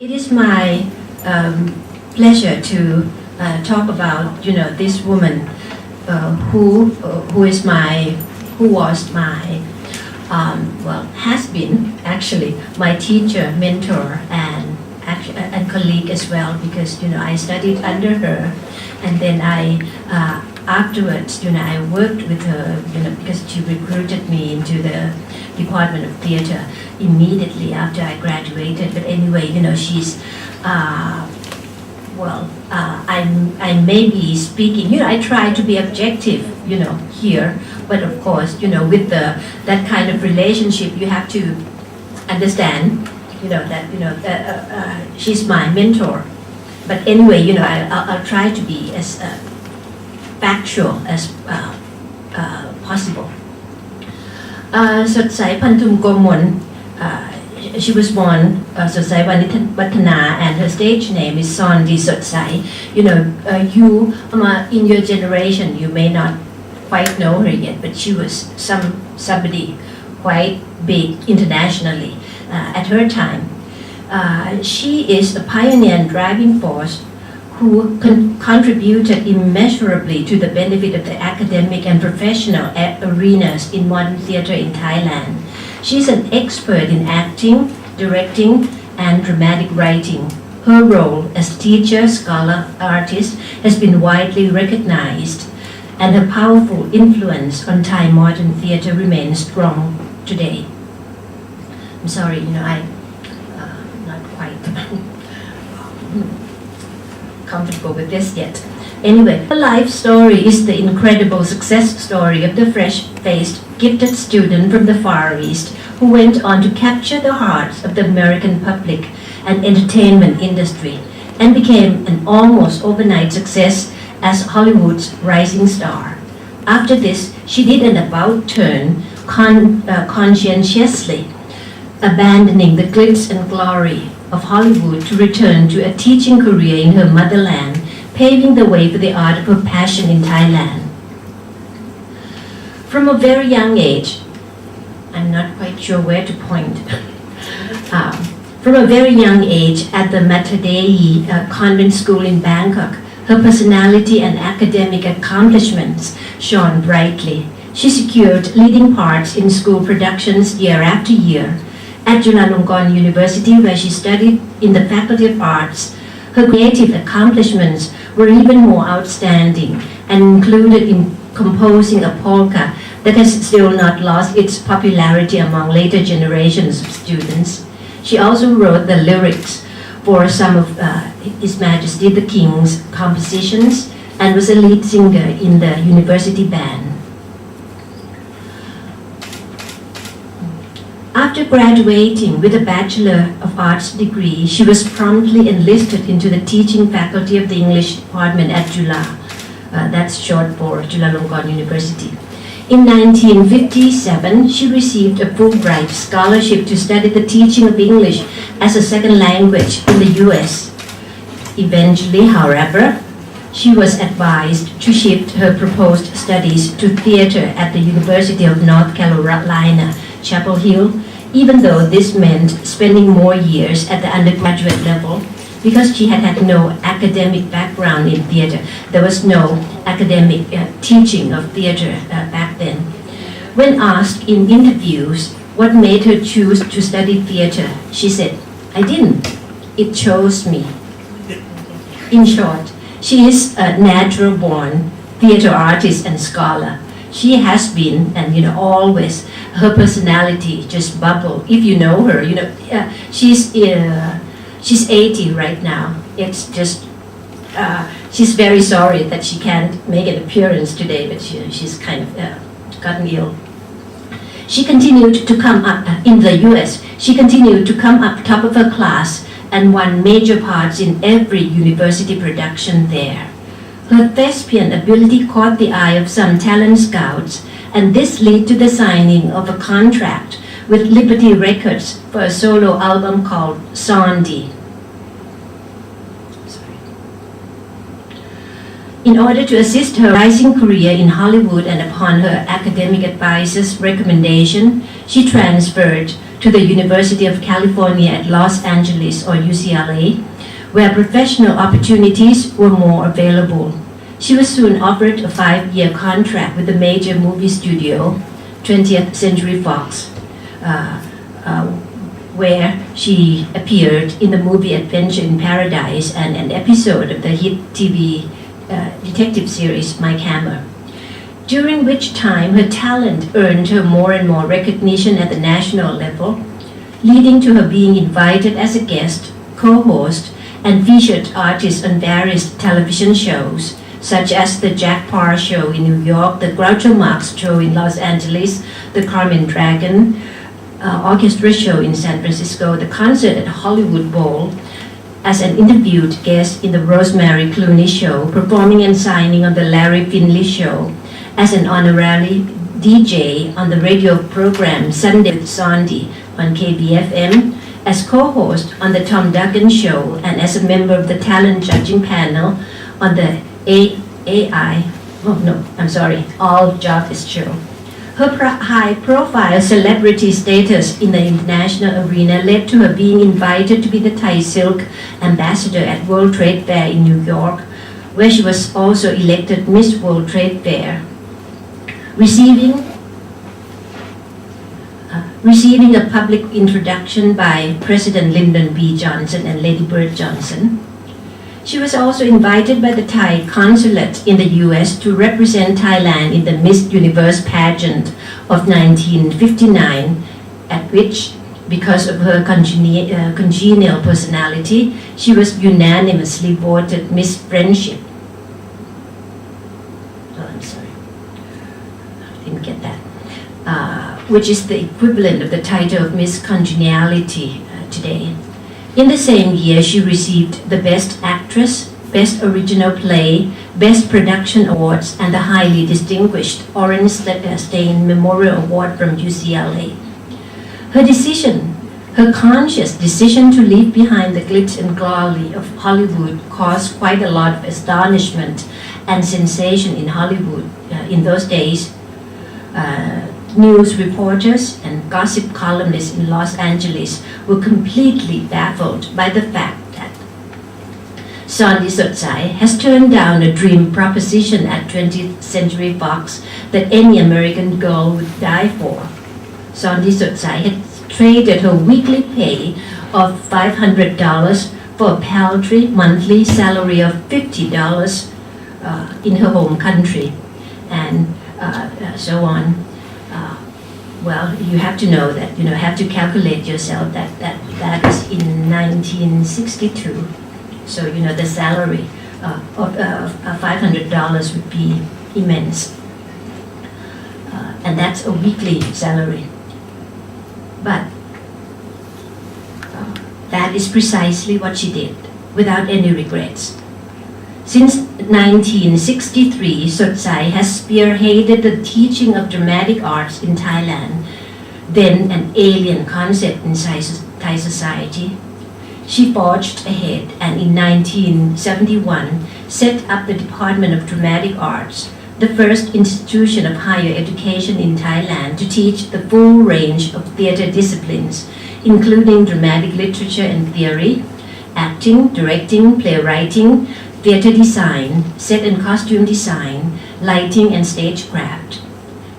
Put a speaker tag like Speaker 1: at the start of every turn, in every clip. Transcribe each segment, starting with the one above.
Speaker 1: It is my pleasure to talk about, this woman who was my, has been actually my teacher, mentor, and colleague as well, because I studied under her, and then I afterwards, I worked with her, because she recruited me into the Department of Theatre immediately after I graduated. But anyway, she's, I may be speaking, I try to be objective, here, but of course, with that kind of relationship, you have to understand, that, she's my mentor. But anyway, I'll try to be as factual as possible. Sodsai Pantoomkomol, she was born Sodsai Vattana, and her stage name is Sondi Sodsai. You in your generation, you may not quite know her yet, but she was somebody quite big internationally at her time. She is a pioneer and driving force who contributed immeasurably to the benefit of the academic and professional arenas in modern theatre in Thailand. She's an expert in acting, directing, and dramatic writing. Her role as teacher, scholar, artist has been widely recognized, and her powerful influence on Thai modern theatre remains strong today. I'm sorry, I'm not quite comfortable with this yet. Anyway, her life story is the incredible success story of the fresh-faced, gifted student from the Far East who went on to capture the hearts of the American public and entertainment industry and became an almost overnight success as Hollywood's rising star. After this, she did an about-turn conscientiously, abandoning the glitz and glory of Hollywood to return to a teaching career in her motherland, paving the way for the art of her passion in Thailand. From a very young age, I'm not quite sure where to point. From a very young age at the Majesty convent school in Bangkok, her personality and academic accomplishments shone brightly. She secured leading parts in school productions year after year. At Chulalongkorn University, where she studied in the Faculty of Arts, her creative accomplishments were even more outstanding and included in composing a polka that has still not lost its popularity among later generations of students. She also wrote the lyrics for some of His Majesty the King's compositions and was a lead singer in the university band. After graduating with a Bachelor of Arts degree, she was promptly enlisted into the teaching faculty of the English department at Chula. That's short for Chulalongkorn University. In 1957, she received a Fulbright scholarship to study the teaching of English as a second language in the US. Eventually, however, she was advised to shift her proposed studies to theater at the University of North Carolina, Chapel Hill, even though this meant spending more years at the undergraduate level because she had no academic background in theater. There was no academic teaching of theater back then. When asked in interviews what made her choose to study theater, she said, "I didn't. It chose me." In short, she is a natural-born theater artist and scholar. She has been, and always, her personality just bubble. If you know her, she's 80 right now. It's just, she's very sorry that she can't make an appearance today, but she's kind of gotten ill. She continued to come up in the US. She continued to come up top of her class and won major parts in every university production there. Her thespian ability caught the eye of some talent scouts, and this led to the signing of a contract with Liberty Records for a solo album called Sondi. In order to assist her rising career in Hollywood and upon her academic advisor's recommendation, she transferred to the University of California at Los Angeles, or UCLA, where professional opportunities were more available. She was soon offered a 5-year contract with the major movie studio, 20th Century Fox, where she appeared in the movie Adventure in Paradise and an episode of the hit TV detective series Mike Hammer, during which time her talent earned her more and more recognition at the national level, leading to her being invited as a guest, co-host, and featured artist on various television shows, such as the Jack Parr Show in New York, the Groucho Marx Show in Los Angeles, the Carmen Dragon Orchestra Show in San Francisco, the concert at Hollywood Bowl, as an interviewed guest in the Rosemary Clooney Show, performing and signing on the Larry Finley Show, as an honorary DJ on the radio program Sunday with Sandy on KBFM, as co-host on the Tom Duggan Show, and as a member of the talent judging panel on the All Jarvis Show. Her high-profile celebrity status in the international arena led to her being invited to be the Thai Silk Ambassador at World Trade Fair in New York, where she was also elected Miss World Trade Fair, receiving a public introduction by President Lyndon B. Johnson and Lady Bird Johnson. She was also invited by the Thai consulate in the US to represent Thailand in the Miss Universe pageant of 1959, at which, because of her congenial personality, she was unanimously voted Miss Friendship. Oh, I'm sorry, I didn't get that. Which is the equivalent of the title of Miss Congeniality today. In the same year, she received the Best Actress, Best Original Play, Best Production Awards, and the highly distinguished Orange Stain Memorial Award from UCLA. Her conscious decision to leave behind the glitz and glory of Hollywood caused quite a lot of astonishment and sensation in Hollywood in those days. News reporters and gossip columnists in Los Angeles were completely baffled by the fact that Sandy Sodsai has turned down a dream proposition at 20th Century Fox that any American girl would die for. Sandy Sodsai had traded her weekly pay of $500 for a paltry monthly salary of $50 in her home country, and so on. Well, you have to know that, have to calculate yourself that is in 1962. So, the salary of $500 would be immense. And that's a weekly salary. But that is precisely what she did, without any regrets. Since 1963, Sodsai has spearheaded the teaching of dramatic arts in Thailand, then an alien concept in Thai society. She forged ahead and in 1971 set up the Department of Dramatic Arts, the first institution of higher education in Thailand to teach the full range of theatre disciplines, including dramatic literature and theory, acting, directing, playwriting, theatre design, set and costume design, lighting, and stagecraft.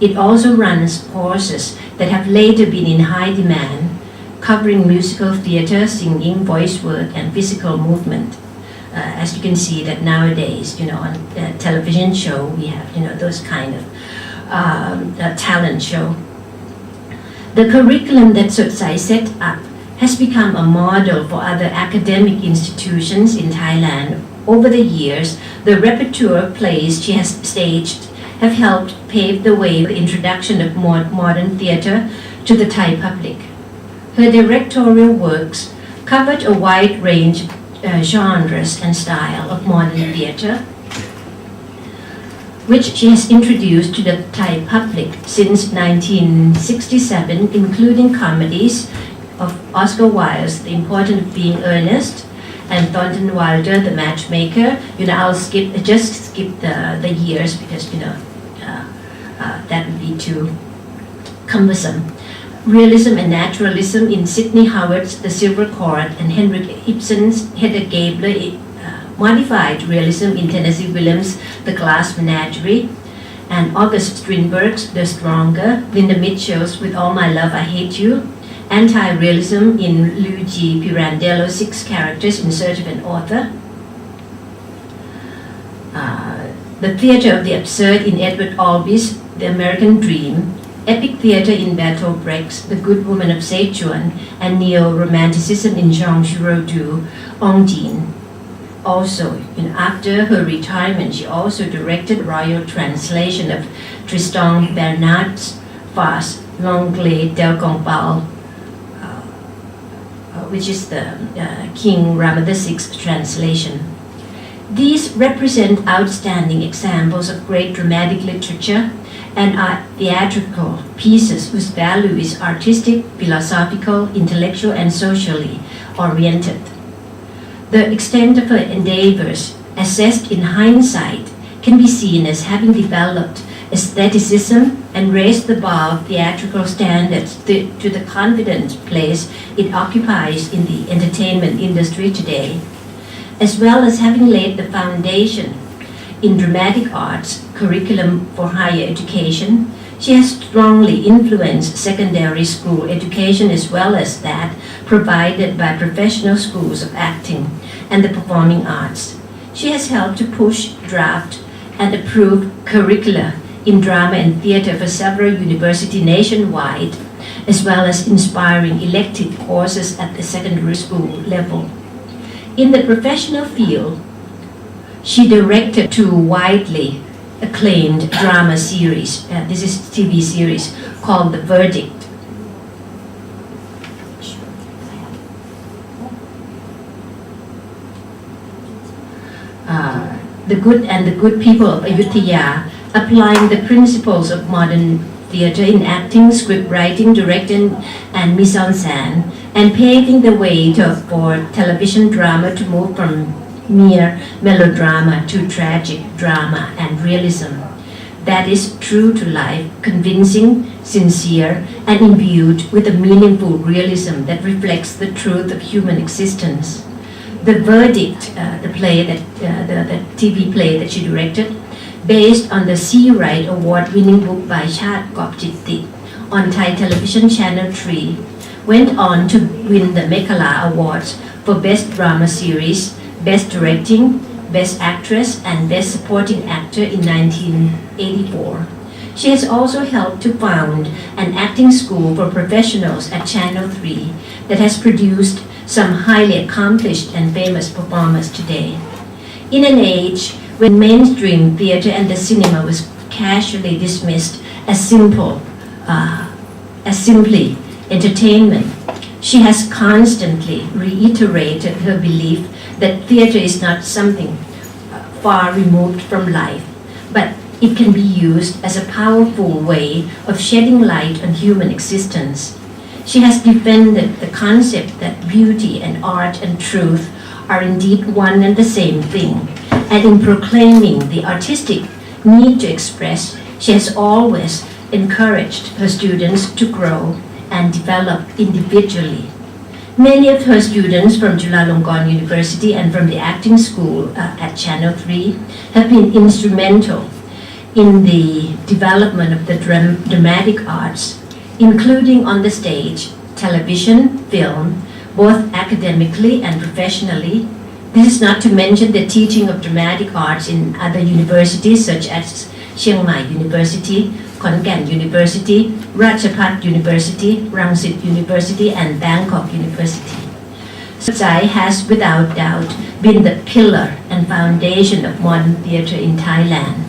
Speaker 1: It also runs courses that have later been in high demand, covering musical theatre, singing, voice work, and physical movement. As you can see that nowadays, on television show, we have, those kind of talent show. The curriculum that Sodsai set up has become a model for other academic institutions in Thailand. Over the years, the repertoire of plays she has staged have helped pave the way for the introduction of modern theatre to the Thai public. Her directorial works covered a wide range of genres and style of modern theatre, which she has introduced to the Thai public since 1967, including comedies of Oscar Wilde's The Importance of Being Earnest and Thornton Wilder, the matchmaker. I'll just skip the years because that would be too cumbersome. Realism and Naturalism in Sidney Howard's The Silver Cord, and Henrik Ibsen's Hedda Gabler modified realism in Tennessee Williams' The Glass Menagerie, and August Strindberg's The Stronger, Linda Mitchell's With All My Love I Hate You, anti-realism in Luigi Pirandello's 6 Characters in Search of an Author, the theater of the absurd in Edward Albee's The American Dream, epic theater in Bertolt Brecht's The Good Woman of Sichuan, and neo-romanticism in Jean Giraudoux' Ondine. Also, after her retirement, she also directed royal translation of Tristan Bernard's farce L'Anglais d'Alcombal, which is the King Rama VI translation. These represent outstanding examples of great dramatic literature and are theatrical pieces whose value is artistic, philosophical, intellectual, and socially oriented. The extent of her endeavors, assessed in hindsight, can be seen as having developed aestheticism and raised the bar of theatrical standards to the confident place it occupies in the entertainment industry today, as well as having laid the foundation in dramatic arts curriculum for higher education. She has strongly influenced secondary school education as well as that provided by professional schools of acting and the performing arts. She has helped to push, draft, and approve curricula in drama and theater for several universities nationwide, as well as inspiring elective courses at the secondary school level. In the professional field, she directed 2 widely acclaimed drama series. This is a TV series called The Verdict. The Good and the Good People of Ayutthaya, applying the principles of modern theater in acting, script writing, directing, and mise-en-scène, and paving the way for television drama to move from mere melodrama to tragic drama and realism. That is true to life, convincing, sincere, and imbued with a meaningful realism that reflects the truth of human existence. The Verdict, the TV play that she directed, based on the C. Wright Award-winning book by Chat Gopjitti on Thai Television Channel 3, went on to win the Mekhala Awards for Best Drama Series, Best Directing, Best Actress, and Best Supporting Actor in 1984. She has also helped to found an acting school for professionals at Channel 3 that has produced some highly accomplished and famous performers today. In an age when mainstream theater and the cinema was casually dismissed as simply entertainment, she has constantly reiterated her belief that theater is not something far removed from life, but it can be used as a powerful way of shedding light on human existence. She has defended the concept that beauty and art and truth are indeed one and the same thing, and in proclaiming the artistic need to express, she has always encouraged her students to grow and develop individually. Many of her students from Chulalongkorn University and from the acting school at Channel 3 have been instrumental in the development of the dramatic arts, including on the stage, television, film, both academically and professionally. This is not to mention the teaching of dramatic arts in other universities such as Chiang Mai University, Khon Kaen University, Ratchapat University, Rangsit University, and Bangkok University. Sodsai has without doubt been the pillar and foundation of modern theatre in Thailand.